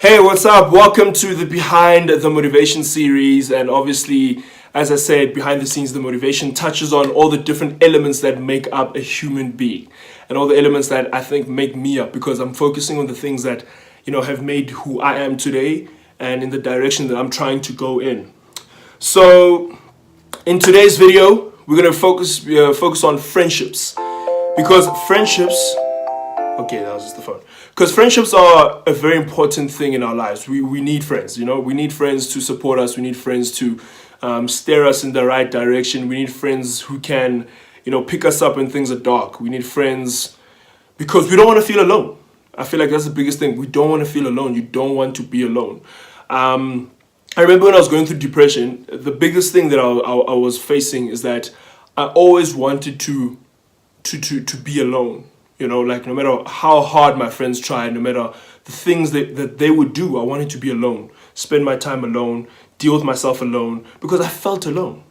Hey, what's up? Welcome to the Behind the Motivation series. And obviously, as I said, behind the scenes, the motivation touches on all the different elements that make up a human being and all the elements that I think make me up, because I'm focusing on the things that, have made who I am today and in the direction that I'm trying to go in. So, in today's video, we're going to focus on friendships, because friendships. Okay, that was just the phone. Because friendships are a very important thing in our lives. We need friends, We need friends to support us. We need friends to steer us in the right direction. We need friends who can, pick us up when things are dark. We need friends because we don't want to feel alone. I feel like that's the biggest thing. We don't want to feel alone. You don't want to be alone. I remember when I was going through depression, the biggest thing that I was facing is that I always wanted to be alone. Like no matter how hard my friends tried, no matter the things that they would do, I wanted to be alone, spend my time alone, deal with myself alone, because I felt alone,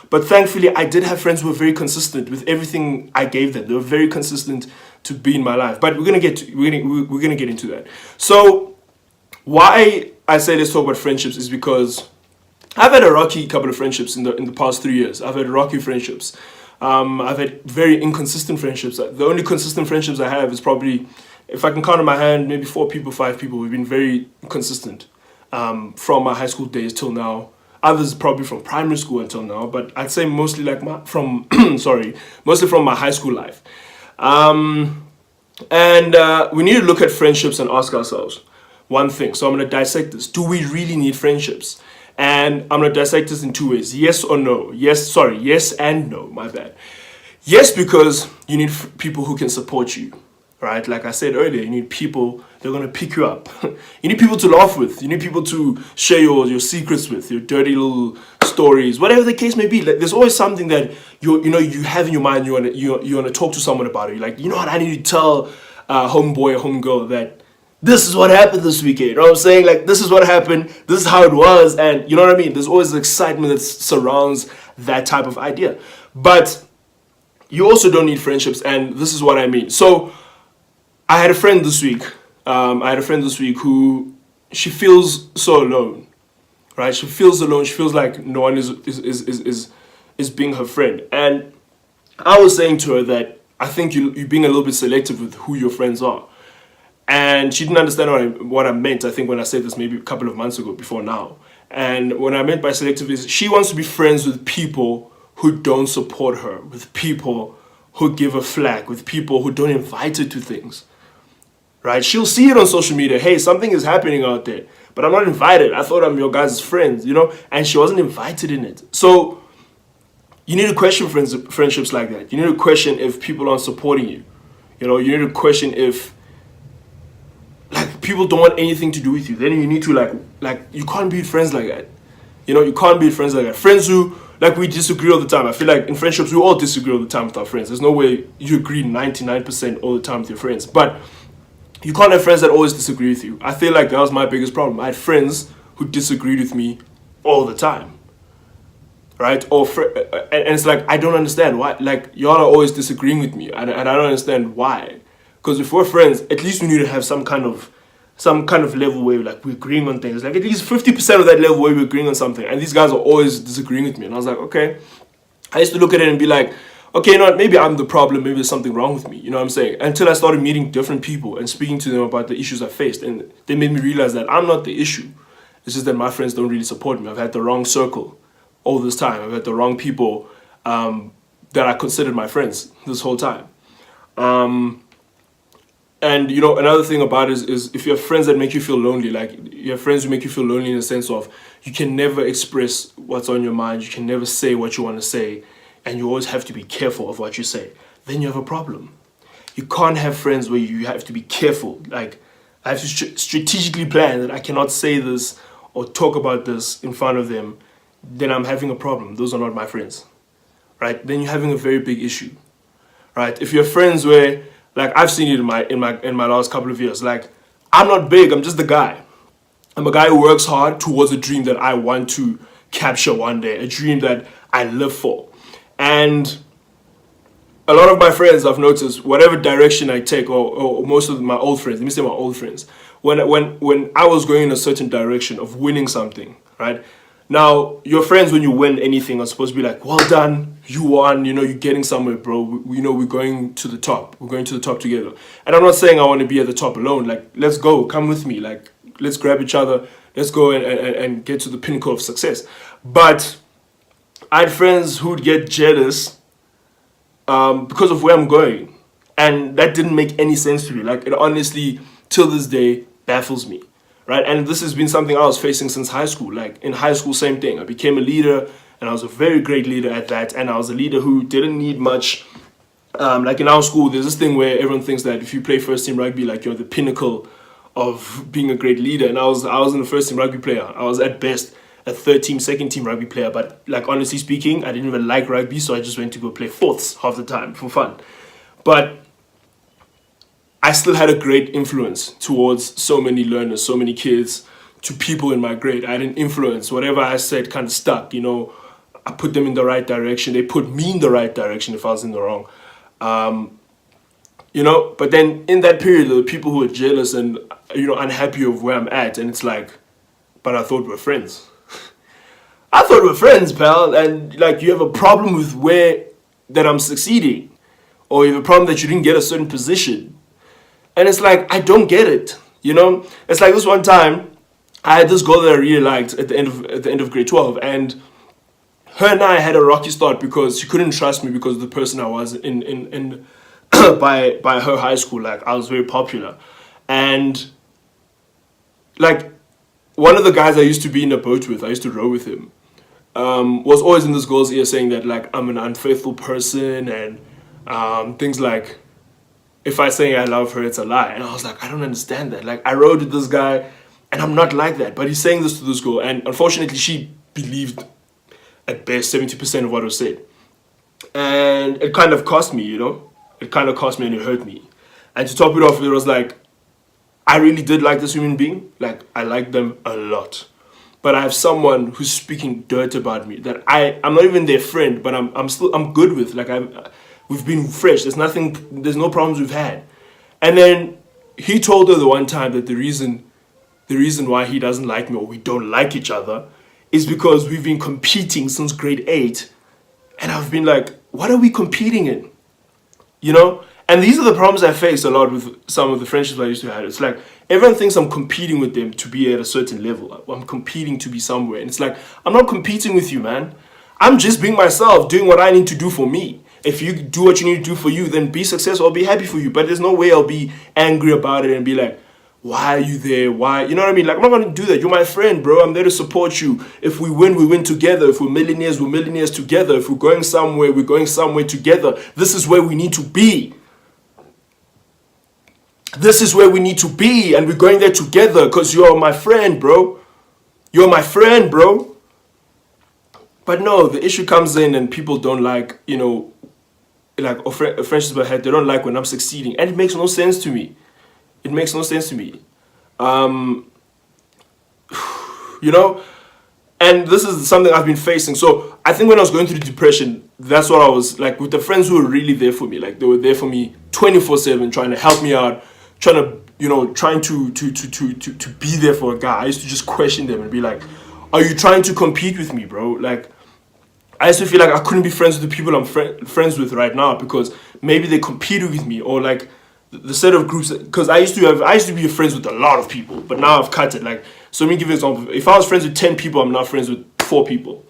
But thankfully, I did have friends who were very consistent with everything I gave them. They were very consistent to be in my life. But we're gonna get into that. So why I say let's talk about friendships is because I've had a rocky couple of friendships in the past 3 years. I've had rocky friendships. I've had very inconsistent friendships. The only consistent friendships I have is probably, if I can count on my hand, maybe 4 people, 5 people. We've been very consistent from my high school days till now. Others probably from primary school until now, but I'd say mostly mostly from my high school life. We need to look at friendships and ask ourselves one thing. So I'm going to dissect this. Do we really need friendships? And I'm going to dissect this in 2 ways. Yes or no. Yes and no. My bad. Yes, because you need people who can support you, right? Like I said earlier, you need people that are going to pick you up. You need people to laugh with. You need people to share your secrets with, your dirty little stories, whatever the case may be. Like, there's always something that you have in your mind. You want to talk to someone about it. You're like, what? I need to tell homeboy or homegirl that this is what happened this weekend. You know what I'm saying? Like, this is what happened. This is how it was. And you know what I mean? There's always excitement that surrounds that type of idea. But you also don't need friendships. And this is what I mean. So I had a friend this week. Who, she feels so alone, right? She feels alone. She feels like no one is being her friend. And I was saying to her that I think you're being a little bit selective with who your friends are. And she didn't understand what I meant, I think, when I said this maybe a couple of months ago, before now. And what I meant by selective is she wants to be friends with people who don't support her, with people who give her flack, with people who don't invite her to things, right? She'll see it on social media. Hey, something is happening out there, but I'm not invited. I thought I'm your guys' friends, and she wasn't invited in it. So you need to question friendships like that. You need to question if people aren't supporting you. You need to question if people don't want anything to do with you. Then you need to you can't be friends like that. You can't be friends like that. Friends who we disagree all the time. I feel like in friendships we all disagree all the time with our friends. There's no way you agree 99% all the time with your friends. But you can't have friends that always disagree with you. I feel like that was my biggest problem. I had friends who disagreed with me all the time, right? And it's like, I don't understand why. Like, y'all are always disagreeing with me, and I don't understand why. Because if we're friends, at least we need to have some kind of level where we're agreeing on things. Like, at least 50% of that level where we're agreeing on something. And these guys are always disagreeing with me. And I was like, okay. I used to look at it and be like, okay, maybe I'm the problem. Maybe there's something wrong with me. You know what I'm saying? Until I started meeting different people and speaking to them about the issues I faced. And they made me realize that I'm not the issue. It's just that my friends don't really support me. I've had the wrong circle all this time. I've had the wrong people that I considered my friends this whole time. And another thing about it is if you have friends that make you feel lonely, like you have friends who make you feel lonely in the sense of you can never express what's on your mind, you can never say what you want to say, and you always have to be careful of what you say, then you have a problem. You can't have friends where you have to be careful. Like, I have to strategically plan that I cannot say this or talk about this in front of them, then I'm having a problem. Those are not my friends, right? Then you're having a very big issue, right? If you're friends where, I've seen it in my last couple of years. Like, I'm not big, I'm just the guy. I'm a guy who works hard towards a dream that I want to capture one day, a dream that I live for. And a lot of my friends, I've noticed, whatever direction I take, or most of my old friends, let me say my old friends, when I was going in a certain direction of winning something, right? Now, your friends, when you win anything, are supposed to be like, well done, you won, you're getting somewhere, bro. We're going to the top. We're going to the top together. And I'm not saying I want to be at the top alone. Like, let's go, come with me. Like, let's grab each other. Let's go and get to the pinnacle of success. But I had friends who'd get jealous because of where I'm going. And that didn't make any sense to me. Like, it honestly, till this day, baffles me. Right? And this has been something I was facing since high school. Like, in high school, same thing. I became a leader, and I was a very great leader at that. And I was a leader who didn't need much. Like, in our school, there's this thing where everyone thinks that if you play first team rugby, like, you're the pinnacle of being a great leader. And I wasn't a first team rugby player. I was at best a third team, second team rugby player. But, like, honestly speaking, I didn't even like rugby, so I just went to go play fourths half the time for fun. But I still had a great influence towards so many learners, so many kids, to people in my grade. I had an influence. Whatever I said kind of stuck, I put them in the right direction. They put me in the right direction if I was in the wrong. But then in that period, there were people who were jealous and, unhappy of where I'm at. And it's like, but I thought we're friends. I thought we're friends, pal. And, like, you have a problem with where that I'm succeeding. Or you have a problem that you didn't get a certain position. And it's like, I don't get it, It's like this one time, I had this girl that I really liked at the end of grade 12, and her and I had a rocky start because she couldn't trust me because of the person I was in by her high school. Like, I was very popular, and like one of the guys I used to be in a boat with, I used to row with him, was always in this girl's ear saying that, like, I'm an unfaithful person and things like, if I say I love her, it's a lie. And I was like, I don't understand that. Like, I rode with this guy, and I'm not like that. But he's saying this to this girl, and unfortunately, she believed at best 70% of what was said. And it kind of cost me, It kind of cost me, and it hurt me. And to top it off, it was like, I really did like this human being. Like, I liked them a lot. But I have someone who's speaking dirt about me that I'm not even their friend, but I'm good with. Like, we've been fresh. There's no problems we've had. And then he told her the one time that the reason why he doesn't like me, or we don't like each other, is because we've been competing since grade 8. And I've been like, what are we competing in? And these are the problems I face a lot with some of the friendships I used to have. It's like, everyone thinks I'm competing with them to be at a certain level. I'm competing to be somewhere. And it's like, I'm not competing with you, man. I'm just being myself, doing what I need to do for me. If you do what you need to do for you, then be successful. I'll be happy for you. But there's no way I'll be angry about it and be like, why are you there? Why? You know what I mean? Like, I'm not going to do that. You're my friend, bro. I'm there to support you. If we win together. If we're millionaires together. If we're going somewhere together. This is where we need to be. This is where we need to be. And we're going there together because you're my friend, bro. You're my friend, bro. But no, the issue comes in and people don't like, like friendships I had, they don't like when I'm succeeding, and it makes no sense to me. It makes no sense to me. And this is something I've been facing. So I think when I was going through depression, that's what I was like with the friends who were really there for me. Like, they were there for me 24/7, trying to help me out, trying to be there for a guy. I used to just question them and be like, are you trying to compete with me, bro? Like, I used to feel like I couldn't be friends with the people I'm friends with right now because maybe they competed with me, or like the set of groups. Because I used to be friends with a lot of people, but now I've cut it. Like, so let me give you an example. If I was friends with 10 people, I'm now friends with 4 people.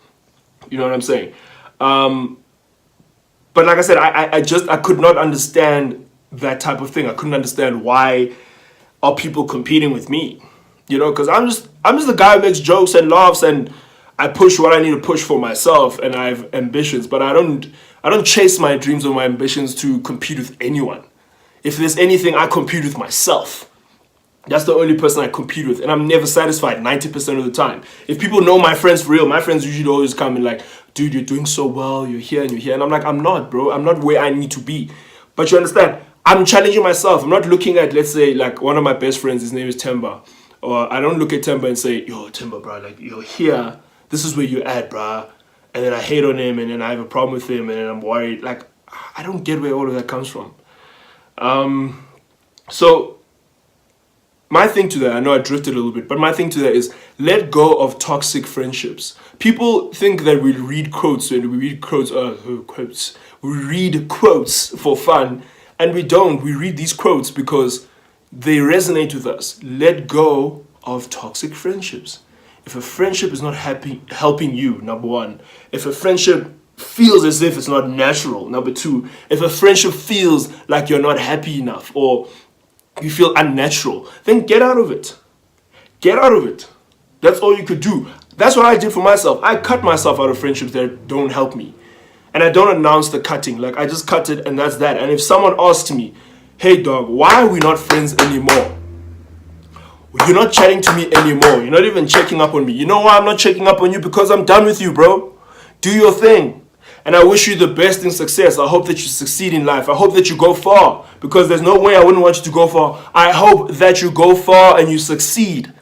You know what I'm saying? But like I said, I could not understand that type of thing. I couldn't understand why are people competing with me. Because I'm just the guy who makes jokes and laughs, and I push what I need to push for myself, and I have ambitions, but I don't chase my dreams or my ambitions to compete with anyone. If there's anything, I compete with myself. That's the only person I compete with, and I'm never satisfied 90% of the time. If people know my friends for real, my friends usually always come and like, dude, you're doing so well, you're here and you're here. And I'm like, I'm not, bro. I'm not where I need to be. But you understand, I'm challenging myself. I'm not looking at, let's say, like one of my best friends, his name is Temba. Or I don't look at Temba and say, yo, Temba, bro, like, you're here. This is where you're at, bro. And then I hate on him, and then I have a problem with him, and then I'm worried. Like, I don't get where all of that comes from. So my thing to that, I know I drifted a little bit, but my thing to that is let go of toxic friendships. People think that we read quotes and we read quotes. We read quotes for fun, and we don't. We read these quotes because they resonate with us. Let go of toxic friendships. If a friendship is not helping you, number one. If a friendship feels as if it's not natural, number two. If a friendship feels like you're not happy enough or you feel unnatural, then get out of it. Get out of it. That's all you could do. That's what I did for myself. I cut myself out of friendships that don't help me. And I don't announce the cutting. Like, I just cut it and that's that. And if someone asks me, hey dog, why are we not friends anymore? You're not chatting to me anymore. You're not even checking up on me. You know why I'm not checking up on you? Because I'm done with you, bro. Do your thing. And I wish you the best in success. I hope that you succeed in life. I hope that you go far. Because there's no way I wouldn't want you to go far. I hope that you go far and you succeed.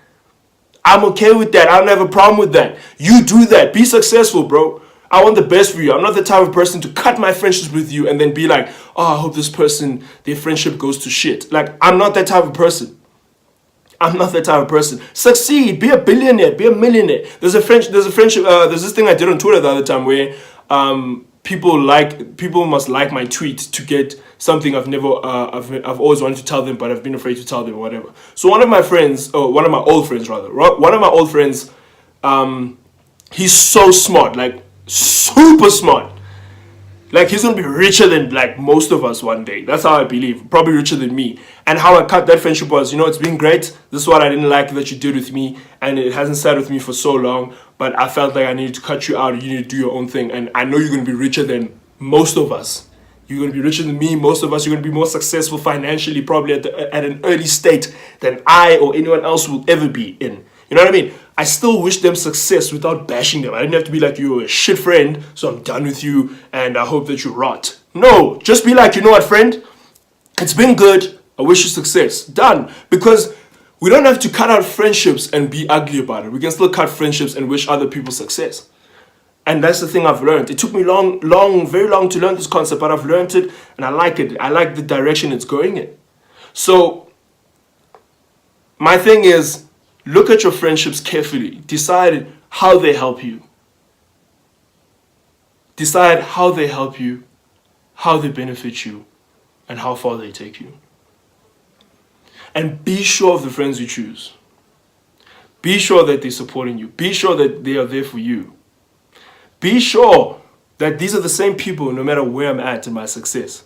I'm okay with that. I don't have a problem with that. You do that. Be successful, bro. I want the best for you. I'm not the type of person to cut my friendships with you and then be like, oh, I hope this person, their friendship goes to shit. Like, I'm not that type of person. I'm not that type of person. Succeed. Be a billionaire. Be a millionaire. There's this thing I did on Twitter the other time where people must like my tweet to get something I've always wanted to tell them, but I've been afraid to tell them or whatever. So one of my old friends, he's so smart, like super smart. Like, he's gonna be richer than like most of us one day. That's how I believe. Probably richer than me. And how I cut that friendship was, it's been great. This is what I didn't like that you did with me, and it hasn't sat with me for so long. But I felt like I needed to cut you out. You need to do your own thing. And I know you're gonna be richer than most of us. You're gonna be richer than me. Most of us. You're gonna be more successful financially, probably at an early state than I or anyone else will ever be in. You know what I mean? I still wish them success without bashing them. I didn't have to be like, you're a shit friend, so I'm done with you, and I hope that you rot. No, just be like, you know what, friend? It's been good. I wish you success. Done. Because we don't have to cut out friendships and be ugly about it. We can still cut friendships and wish other people success. And that's the thing I've learned. It took me very long to learn this concept, but I've learned it, and I like it. I like the direction it's going in. So, my thing is, look at your friendships carefully. Decide how they help you. Decide how they help you, how they benefit you, and how far they take you. And be sure of the friends you choose. Be sure that they're supporting you. Be sure that they are there for you. Be sure that these are the same people, no matter where I'm at in my success,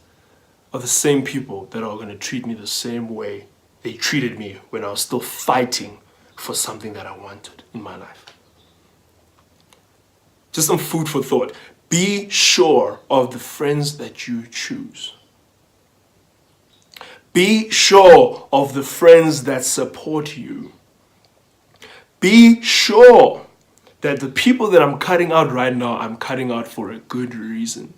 are the same people that are going to treat me the same way they treated me when I was still fighting for something that I wanted in my life. Just some food for thought. Be sure of the friends that you choose. Be sure of the friends that support you. Be sure that the people that I'm cutting out right now, I'm cutting out for a good reason.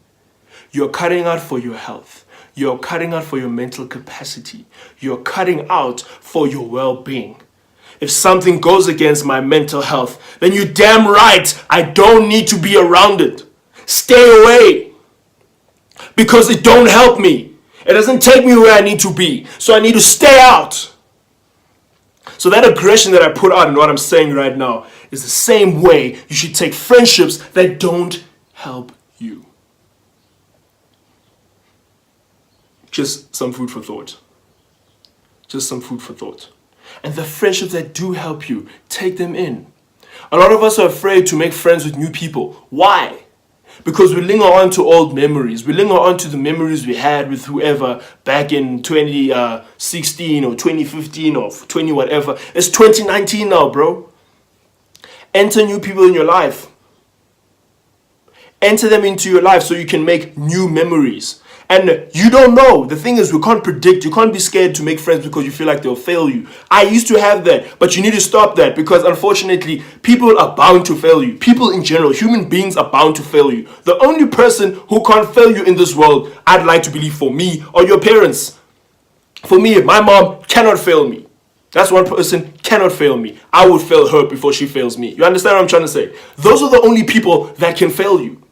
You're cutting out for your health. You're cutting out for your mental capacity. You're cutting out for your well-being. If something goes against my mental health, then you're damn right, I don't need to be around it. Stay away. Because it don't help me. It doesn't take me where I need to be. So I need to stay out. So that aggression that I put out in what I'm saying right now is the same way you should take friendships that don't help you. Just some food for thought. Just some food for thought. And the friendships that do help you, take them in. A lot of us are afraid to make friends with new people. Why? Because we linger on to old memories. We linger on to the memories we had with whoever back in 2016 or 2015 or 20 whatever. It's 2019 now, bro. Enter new people in your life. Enter them into your life so you can make new memories. And you don't know. The thing is, we can't predict. You can't be scared to make friends because you feel like they'll fail you. I used to have that, but you need to stop that because unfortunately, people are bound to fail you. People in general, human beings are bound to fail you. The only person who can't fail you in this world, I'd like to believe for me, are your parents. For me, my mom cannot fail me. That's one person cannot fail me. I would fail her before she fails me. You understand what I'm trying to say? Those are the only people that can fail you.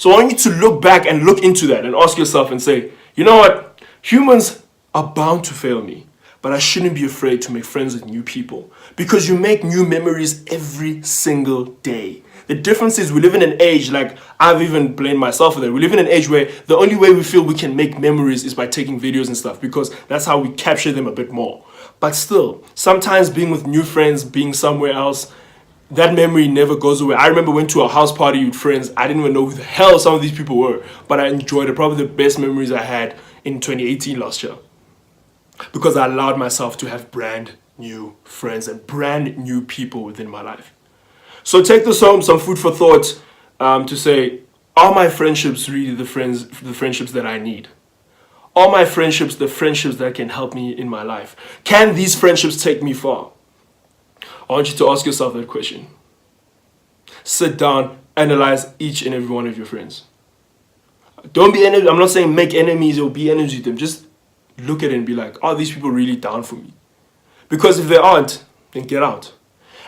So I want you to look back and look into that and ask yourself and say, you know what? Humans are bound to fail me, but I shouldn't be afraid to make friends with new people, because you make new memories every single day. The difference is we live in an age, like I've even blamed myself for that. We live in an age where the only way we feel we can make memories is by taking videos and stuff, because that's how we capture them a bit more. But still, sometimes being with new friends, being somewhere else, that memory never goes away. I remember went to a house party with friends. I didn't even know who the hell some of these people were, but I enjoyed it. Probably the best memories I had in 2018 last year, because I allowed myself to have brand new friends and brand new people within my life. So take this home, some food for thought, to say, are my friendships really the friendships that I need? Are my friendships the friendships that can help me in my life? Can these friendships take me far? I want you to ask yourself that question. Sit down, analyze each and every one of your friends. Don't be I'm not saying make enemies or be enemies with them. Just look at it and be like, are these people really down for me? Because if they aren't, then get out.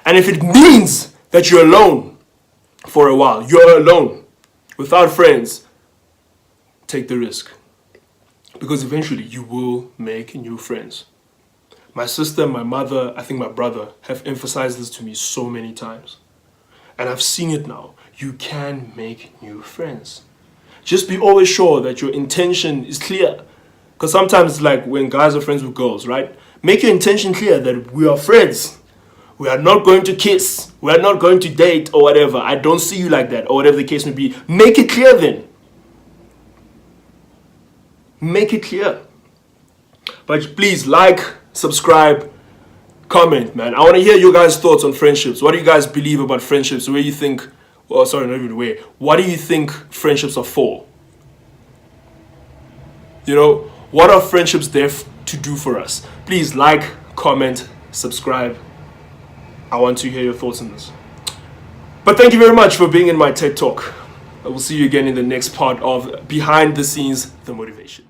And if it means that you're alone for a while, you're alone, without friends, take the risk. Because eventually you will make new friends. My sister, my mother, I think my brother have emphasized this to me so many times. And I've seen it now. You can make new friends. Just be always sure that your intention is clear. Because sometimes it's like when guys are friends with girls, right? Make your intention clear that we are friends. We are not going to kiss. We are not going to date or whatever. I don't see you like that, or whatever the case may be. Make it clear then. Make it clear. But please like, subscribe, comment, man. I want to hear your guys' thoughts on friendships. What do you guys believe about friendships? Where you think, well, sorry, not even where. What do you think friendships are for? You know, what are friendships there to do for us? Please like, comment, subscribe. I want to hear your thoughts on this. But thank you very much for being in my TED Talk. I will see you again in the next part of Behind the Scenes, The Motivation.